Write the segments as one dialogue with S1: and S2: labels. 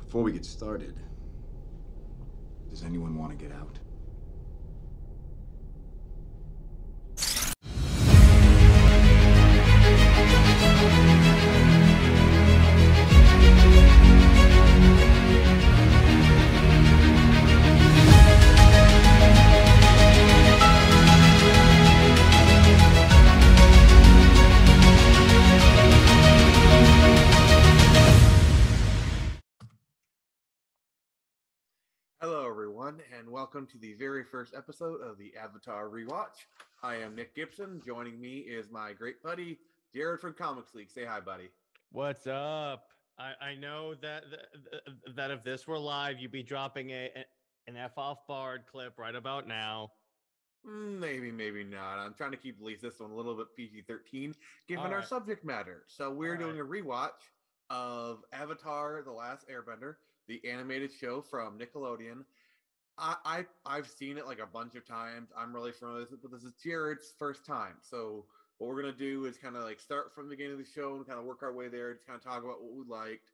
S1: Before we get started, does anyone want to get out?
S2: Hello, everyone, and welcome to the very first episode of the Avatar Rewatch. I am Nick Gibson. Joining me is my great buddy, Jared from Comics League. Say hi, buddy.
S3: What's up? I know that if this were live, you'd be dropping an F off Bard clip right about now.
S2: Maybe, maybe not. I'm trying to keep at least this one a little bit PG-13, given
S3: All
S2: our
S3: right.
S2: subject matter. So we're
S3: All
S2: doing
S3: right.
S2: a rewatch of Avatar: The Last Airbender, the animated show from Nickelodeon. I've seen it like a bunch of times. I'm really familiar with it, but this is Jared's first time. So what we're gonna do is kind of like start from the beginning of the show and kind of work our way there. Just kind of talk about what we liked.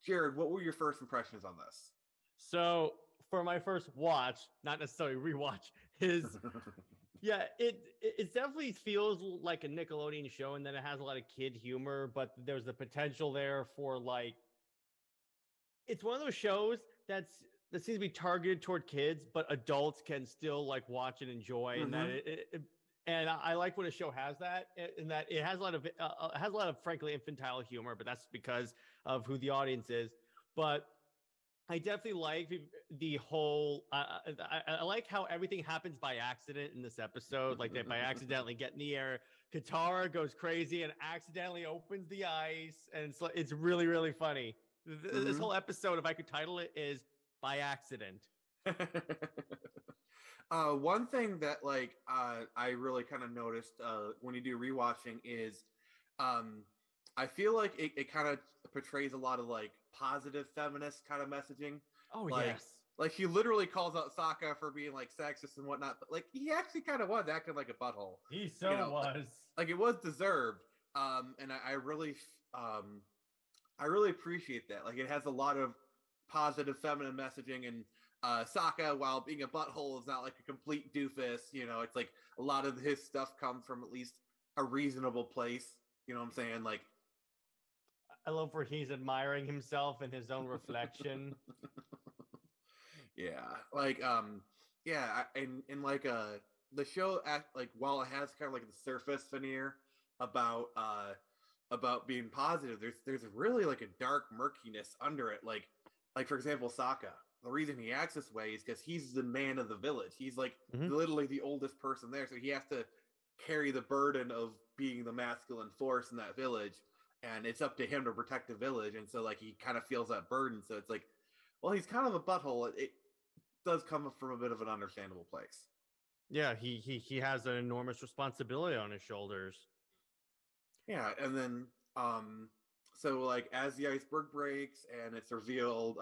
S2: Jared, what were your first impressions on this?
S3: So for my first watch, not necessarily rewatch, is yeah, it definitely feels like a Nickelodeon show, and then it has a lot of kid humor, but there's the potential there for like it's one of those shows that seems to be targeted toward kids, but adults can still like watch and enjoy, and that and I like when a show has that, in that it has a lot of frankly infantile humor, but that's because of who the audience is. But I definitely like the whole. I like how everything happens by accident in this episode. Like they by accidentally get in the air. Katara goes crazy and accidentally opens the ice, and it's really funny. This whole episode, if I could title it, is by accident.
S2: One thing that like I really kind of noticed when you do rewatching is I feel like it kind of portrays a lot of like positive feminist kind of messaging.
S3: Oh
S2: like,
S3: yes.
S2: Like he literally calls out Sokka for being like sexist and whatnot, but like he actually kind of was acting like a butthole.
S3: He so was.
S2: Like it was deserved. And I really appreciate that. Like it has a lot of positive feminine messaging, and Sokka, while being a butthole, is not like a complete doofus. You know, it's like a lot of his stuff comes from at least a reasonable place. You know what I'm saying? Like,
S3: I love where he's admiring himself in his own reflection.
S2: yeah, like yeah, and like the show act like while it has kind of like the surface veneer about being positive, there's really like a dark murkiness under it. Like for example, Sokka. The reason he acts this way is because he's the man of the village. He's like literally the oldest person there, so he has to carry the burden of being the masculine force in that village, and it's up to him to protect the village. And so like he kind of feels that burden. So it's like, well, he's kind of a butthole. It does come from a bit of an understandable place.
S3: Yeah, he has an enormous responsibility on his shoulders.
S2: Yeah, and then so like as the iceberg breaks and it's revealed,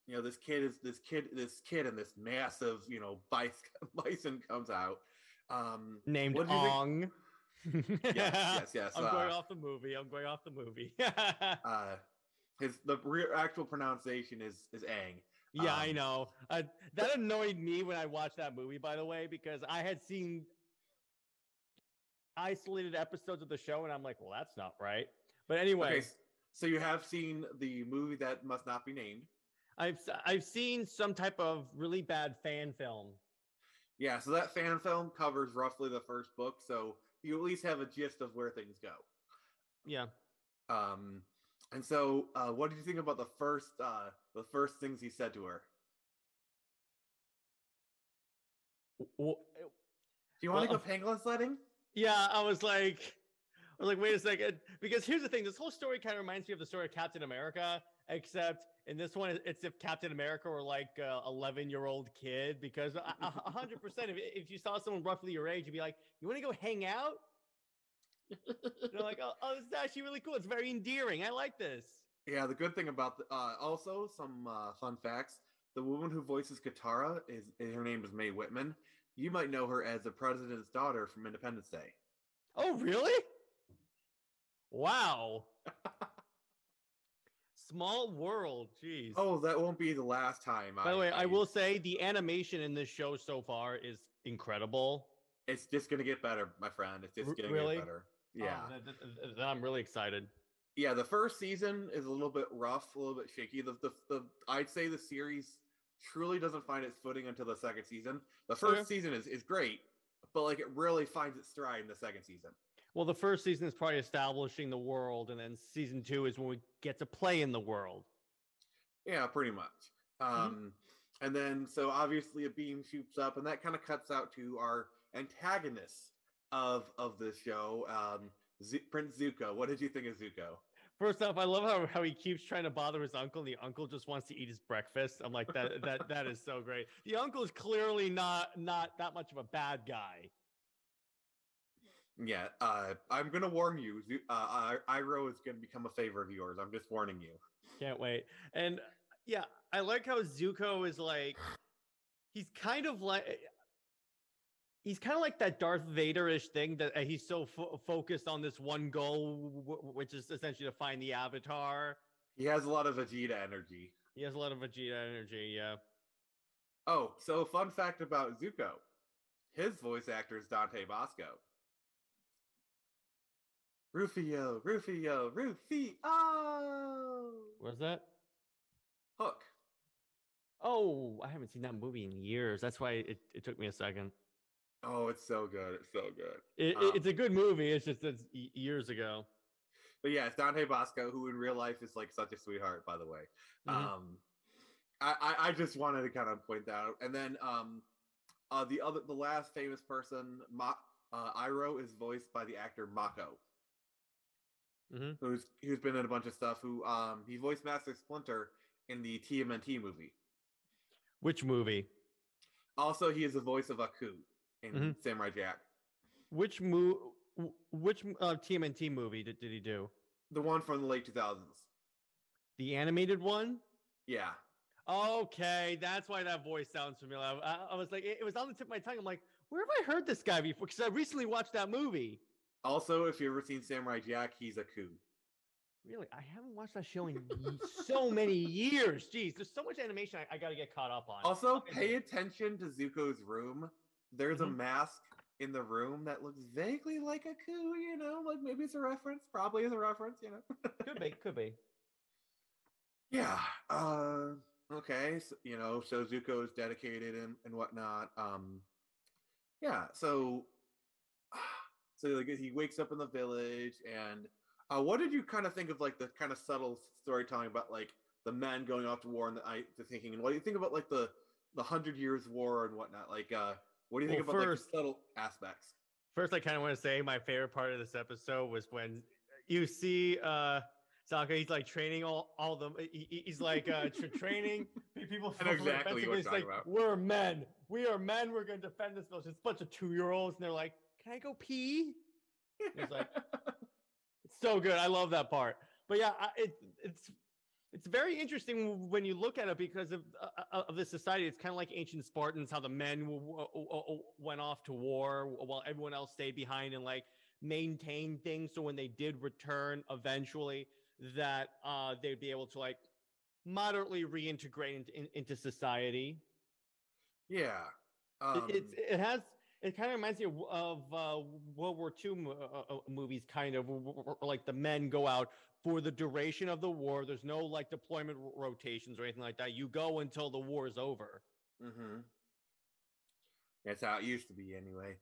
S2: you know, this kid and this massive, you know, bison comes out.
S3: Named
S2: what do you
S3: Ong.
S2: Yes.
S3: I'm going off the movie.
S2: The actual pronunciation is Aang.
S3: Yeah, I know. That annoyed me when I watched that movie, by the way, because I had seen isolated episodes of the show, and I'm like, well, that's not right. But anyway.
S2: Okay, so you have seen the movie that must not be named.
S3: I've seen some type of really bad fan film.
S2: Yeah, so that fan film covers roughly the first book, so you at least have a gist of where things go.
S3: Yeah.
S2: And so, what did you think about the first things he said to her? Do you want to go pangolin sledding?
S3: Yeah, I was like, wait a second, because here's the thing: this whole story kind of reminds me of the story of Captain America, except in this one, it's if Captain America were like a 11-year-old kid. Because 100%, if you saw someone roughly your age, you'd be like, "You want to go hang out?" They're like, oh, this is actually really cool. It's very endearing. I like this.
S2: Yeah, the good thing about also some fun facts: the woman who voices Katara is her name is Mae Whitman. You might know her as the president's daughter from Independence Day.
S3: Oh, really? Wow. Small world. Jeez.
S2: Oh, that won't be the last time.
S3: By the way, I will say the animation in this show so far is incredible.
S2: It's just gonna get better, my friend. It's just gonna
S3: Really?
S2: get better. Yeah.
S3: Oh, I'm really excited.
S2: Yeah, the first season is a little bit rough, a little bit shaky. The I'd say the series truly doesn't find its footing until the second season. The first season is great, but like it really finds its stride in the second season.
S3: Well, the first season is probably establishing the world, and then season 2 is when we get to play in the world.
S2: Yeah, pretty much. And then so obviously a beam shoots up, and that kind of cuts out to our antagonists of this show, Prince Zuko. What did you think of Zuko?
S3: First off, I love how he keeps trying to bother his uncle, and the uncle just wants to eat his breakfast. I'm like, that is so great. The uncle is clearly not that much of a bad guy.
S2: Yeah, I'm gonna warn you. Iroh is gonna become a favorite of yours. I'm just warning you.
S3: Can't wait. And yeah, I like how Zuko is like, he's kind of like that Darth Vader-ish thing that he's so focused on this one goal, which is essentially to find the Avatar.
S2: He has a lot of Vegeta energy.
S3: Yeah.
S2: Oh, so fun fact about Zuko. His voice actor is Dante Bosco. Rufio.
S3: What's that?
S2: Hook.
S3: Oh, I haven't seen that movie in years. That's why it took me a second.
S2: Oh, it's so good. It's so good.
S3: It's a good movie. It's just it's years ago.
S2: But yeah, it's Dante Bosco, who in real life is like such a sweetheart, by the way. I just wanted to kind of point that out. And then the last famous person, Iroh, is voiced by the actor Mako. Who's been in a bunch of stuff. He voiced Master Splinter in the TMNT movie.
S3: Which movie?
S2: Also, he is the voice of Aku in Samurai Jack.
S3: Which TMNT movie did he do?
S2: The one from the late 2000s.
S3: The animated one?
S2: Yeah.
S3: Okay, that's why that voice sounds familiar. I was like, it was on the tip of my tongue. I'm like, where have I heard this guy before? Because I recently watched that movie.
S2: Also, if you've ever seen Samurai Jack, he's Aku.
S3: Really? I haven't watched that show in so many years. Jeez, there's so much animation I got to get caught up on.
S2: Also, pay attention to Zuko's room. There's a mask in the room that looks vaguely like Aku, you know? Like maybe it's a reference. Probably is a reference, you know?
S3: Could be.
S2: Yeah. Okay. So Zuko is dedicated and whatnot. Yeah. So like he wakes up in the village, and what did you kind of think of like the kind of subtle storytelling about like the men going off to war and the thinking, and what do you think about like the 100 Years War and whatnot? Like, what do you think about like the subtle aspects?
S3: First, I kind of want to say my favorite part of this episode was when you see Sokka. He's like training all them. He's like training people.
S2: I know exactly what you're talking about.
S3: We're men. We are men. We're going to defend this village. It's a bunch of 2-year-olds, and they're like, "Can I go pee?" It's like, it's so good. I love that part. But yeah, it's very interesting when you look at it because of the society. It's kind of like ancient Spartans, how the men went off to war while everyone else stayed behind and like maintained things. So when they did return eventually, that they'd be able to like moderately reintegrate into society.
S2: Yeah.
S3: It kind of reminds me of World War II movies, kind of like the men go out for the duration of the war. There's no like deployment rotations or anything like that. You go until the war is over.
S2: That's how it used to be anyway.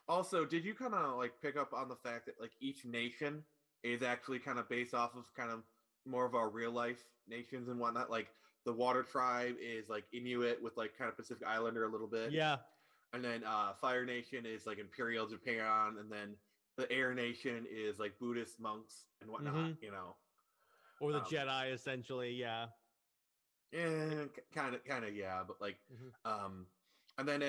S2: Also, did you kind of like pick up on the fact that like each nation is actually kind of based off of kind of more of our real life nations and whatnot? Like the Water Tribe is like Inuit with like kind of Pacific Islander a little bit.
S3: Yeah.
S2: And then Fire Nation is like Imperial Japan, and then the Air Nation is like Buddhist monks and whatnot, you know.
S3: Or the Jedi, essentially, yeah.
S2: Yeah, kind of, yeah. But like, and then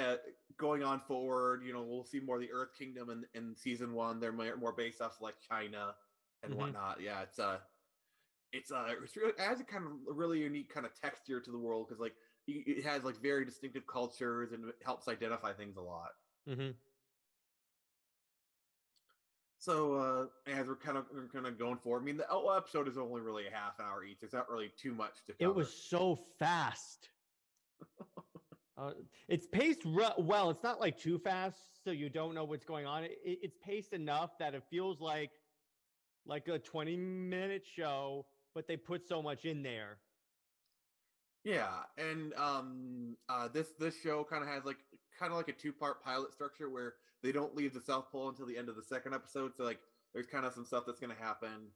S2: going on forward, you know, we'll see more of the Earth Kingdom in season 1. They're more based off like China and whatnot. Yeah, it adds a kind of a really unique kind of texture to the world because like it has like very distinctive cultures and it helps identify things a lot. So as we're kind of going forward, I mean the episode is only really a half an hour each. There's not really too much to cover.
S3: It was so fast. It's paced well. It's not like too fast, so you don't know what's going on. It's paced enough that it feels like a 20-minute show, but they put so much in there.
S2: Yeah, and this show kind of has like a two-part pilot structure where they don't leave the South Pole until the end of the second episode. So like there's kind of some stuff that's going to happen.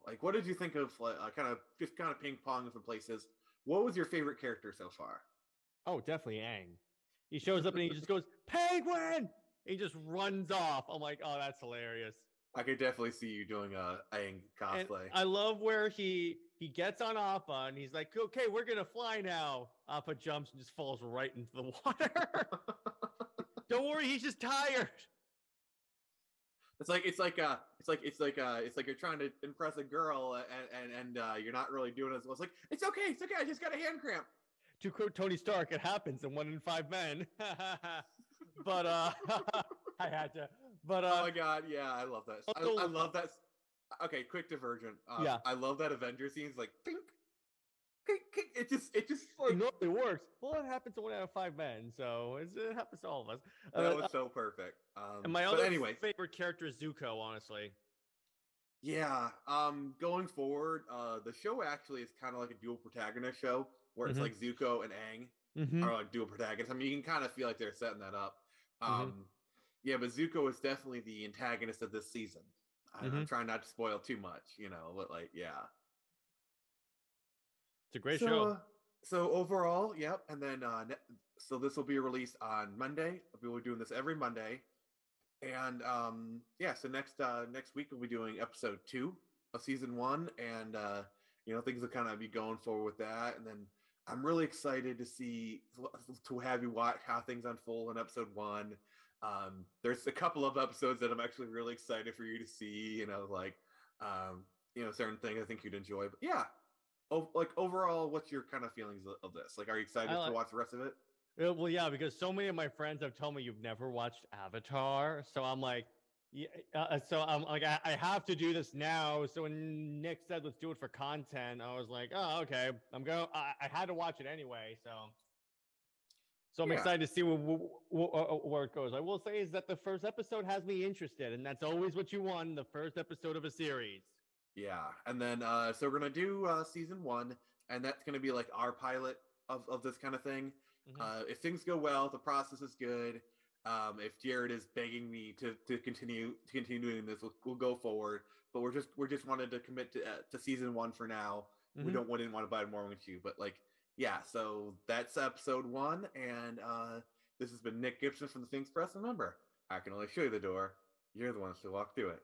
S2: Like what did you think of kind of ping pong in some places? What was your favorite character so far?
S3: Oh, definitely Aang. He shows up and he just goes, "Penguin!" He just runs off. I'm like, oh, that's hilarious.
S2: I could definitely see you doing a Aang cosplay.
S3: And I love where he gets on Appa and he's like, okay, we're gonna fly now. Appa jumps and just falls right into the water. Don't worry, he's just tired.
S2: It's like you're trying to impress a girl and you're not really doing it as well. It's like it's okay. I just got a hand cramp.
S3: To quote Tony Stark, it happens in 1 in 5 men. But I had to. But
S2: oh my god, yeah, I love that. I love that. Okay, quick divergent.
S3: Yeah,
S2: I love that Avenger scene. It's like pink, pink, pink. It just like
S3: it works. Well, it happens to 1 out of 5 men, so it happens to all of us.
S2: That was so perfect.
S3: And my other favorite character is Zuko, honestly.
S2: Yeah. Going forward, the show actually is kind of like a dual protagonist show where it's like Zuko and Aang are like dual protagonists. I mean, you can kind of feel like they're setting that up. Yeah, but Zuko is definitely the antagonist of this season. I'm trying not to spoil too much, but like, yeah.
S3: It's a great show.
S2: So overall, yep. And then, so this will be released on Monday. We'll be doing this every Monday. And yeah, so next week we'll be doing episode 2 of season 1. And, things will kind of be going forward with that. And then I'm really excited to have you watch how things unfold in episode 1. There's a couple of episodes that I'm actually really excited for you to see, certain things I think you'd enjoy. But yeah, overall, what's your kind of feelings of this? Like, are you excited to watch the rest of it?
S3: Well, yeah, because so many of my friends have told me you've never watched Avatar. So I'm like, I have to do this now. So when Nick said, let's do it for content, I was like, oh, okay, I had to watch it anyway. So I'm excited to see where it goes. I will say is that the first episode has me interested, and that's always what you want, the first episode of a series.
S2: Yeah, and then so we're going to do season 1, and that's going to be like our pilot of this kind of thing. If things go well, the process is good. If Jared is begging me to continue doing this, we'll go forward. But we're just wanted to commit to season 1 for now. We didn't want to buy more with you, but like. Yeah, so that's episode 1, and this has been Nick Gibson from the Things Press. Remember, I can only show you the door. You're the ones to walk through it.